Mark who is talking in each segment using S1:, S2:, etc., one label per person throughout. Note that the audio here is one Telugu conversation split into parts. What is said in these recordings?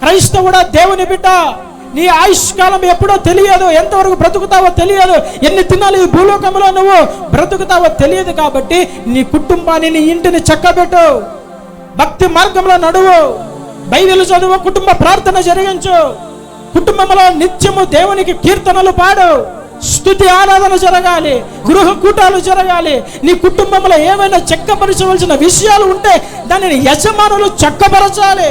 S1: క్రైస్తవుడా, దేవుని బిడ్డ, నీ ఆయుష్కాలం ఎప్పుడో తెలియదు, ఎంతవరకు బ్రతుకుతావో తెలియదు, ఎన్ని తినాలి ఈ భూలోకంలో నువ్వు బ్రతుకుతావో తెలియదు. కాబట్టి నీ కుటుంబాన్ని, నీ ఇంటిని చక్కబెట్టు, భక్తి మార్గంలో నడువు, బైబిల్ చదువు, కుటుంబ ప్రార్థన జరిగించు, కుటుంబంలో నిత్యము దేవునికి కీర్తనలు పాడు, స్తుతి ఆరాధన జరగాలి, గృహ కూటాలు జరగాలి. నీ కుటుంబంలో ఏమైనా చక్కపరచవలసిన విషయాలు ఉంటే దానిని యజమానులు చక్కపరచాలి.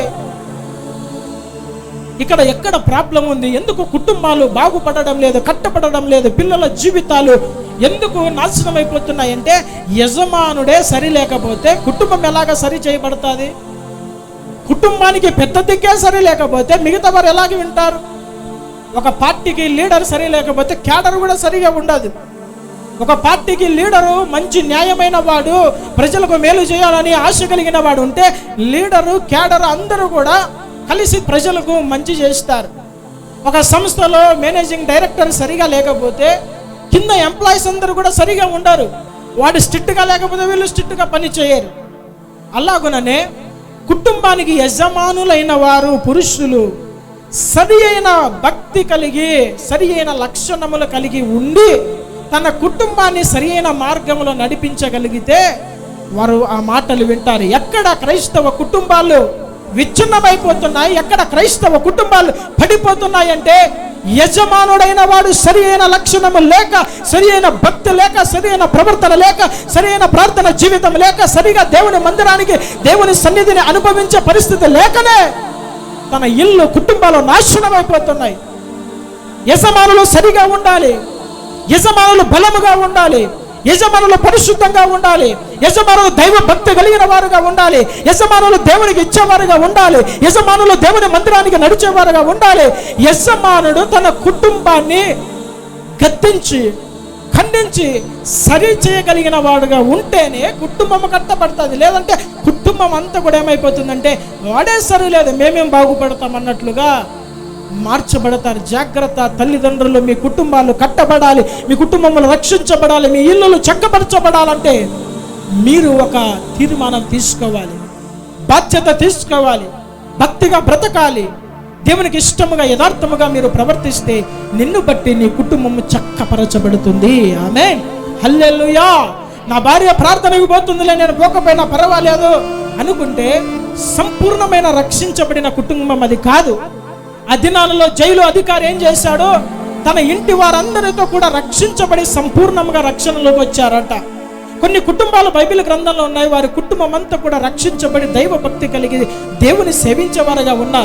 S1: ఇక్కడ ఎక్కడ ప్రాబ్లం ఉంది? ఎందుకు కుటుంబాలు బాగుపడడం లేదు, కట్టపడడం లేదు, పిల్లల జీవితాలు ఎందుకు నాశనం అయిపోతున్నాయంటే యజమానుడే సరి లేకపోతే కుటుంబం ఎలాగ సరి చేయబడుతుంది? కుటుంబానికి పెద్ద దిక్కే సరి లేకపోతే మిగతా వారు ఎలాగ వింటారు? ఒక పార్టీకి లీడర్ సరి లేకపోతే క్యాడర్ కూడా సరిగా ఉండదు. ఒక పార్టీకి లీడరు మంచి న్యాయమైన వాడు, ప్రజలకు మేలు చేయాలని ఆశ కలిగిన వాడు ఉంటే లీడరు, క్యాడర్ అందరూ కూడా కలిసి ప్రజలకు మంచి చేస్తారు. ఒక సంస్థలో మేనేజింగ్ డైరెక్టర్ సరిగా లేకపోతే కింద ఎంప్లాయీస్ అందరూ కూడా సరిగా ఉండరు. వాడు స్ట్రిక్ట్గా లేకపోతే వీళ్ళు స్ట్రిక్ట్గా పని చేయరు. అలాగుననే కుటుంబానికి యజమానులైన వారు పురుషులు సరి అయిన భక్తి కలిగి, సరి అయిన లక్షణములు కలిగి ఉండి తన కుటుంబాన్ని సరి అయిన మార్గంలో నడిపించగలిగితే వారు ఆ మాటలు వింటారు. ఎక్కడ క్రైస్తవ కుటుంబాలు విచ్ఛిన్నమైపోతున్నాయి, ఎక్కడ క్రైస్తవ కుటుంబాలు పడిపోతున్నాయంటే యజమానుడైన వాడు సరి అయిన లక్షణము లేక, సరి అయిన భక్తి లేక, సరి అయిన ప్రవర్తన లేక, సరి అయిన ప్రార్థన జీవితం లేక, సరిగా దేవుని మందిరానికి, దేవుని సన్నిధిని అనుభవించే పరిస్థితి లేకనే తన ఇల్లు, కుటుంబాలు నాశనం అయిపోతున్నాయి. యజమానులు సరిగా ఉండాలి, యజమానులు బలముగా ఉండాలి, యజమానులు పరిశుద్ధంగా ఉండాలి, యజమానులు దైవ భక్తి కలిగిన వారుగా ఉండాలి, యజమానులు దేవునికి ఇచ్చేవారుగా ఉండాలి, యజమానులు దేవుని మందిరానికి నడిచేవారుగా ఉండాలి. యజమానుడు తన కుటుంబాన్ని గద్దించి, ఖండించి సరి చేయగలిగిన వాడుగా ఉంటేనే కుటుంబం కట్టబడుతుంది. లేదంటే కుటుంబం అంతా కూడా ఏమైపోతుందంటే వాడే సరి లేదు, మేమేం బాగుపడతాం అన్నట్లుగా మార్చబడతారు. జాగ్రత్త తల్లిదండ్రులు, మీ కుటుంబాలు కట్టబడాలి, మీ కుటుంబములు రక్షించబడాలి, మీ ఇల్లులు చక్కపరచబడాలంటే మీరు ఒక తీర్మానం తీసుకోవాలి, బాధ్యత తీసుకోవాలి, భక్తిగా బ్రతకాలి. దేవునికి ఇష్టముగా, యథార్థముగా మీరు ప్రవర్తిస్తే నిన్ను బట్టి నీ కుటుంబము చక్కపరచబడుతుంది. ఆమేన్, హల్లెలూయా. నా భార్య ప్రార్థనకు పోతుందిలే, నేను పోకపోయినా పర్వాలేదు అనుకుంటే సంపూర్ణమైన రక్షించబడిన కుటుంబం అది కాదు. ఆ దినాలలో జైలు అధికారి ఏం చేశాడు? తన ఇంటి వారందరితో కూడా రక్షించబడి సంపూర్ణంగా రక్షణలోకి వచ్చారట. కొన్ని కుటుంబాలు బైబిల్ గ్రంథంలో ఉన్నాయి, వారి కుటుంబం అంతా కూడా రక్షించబడి దైవ భక్తి కలిగి దేవుని సేవించేవారుగా ఉన్నారు.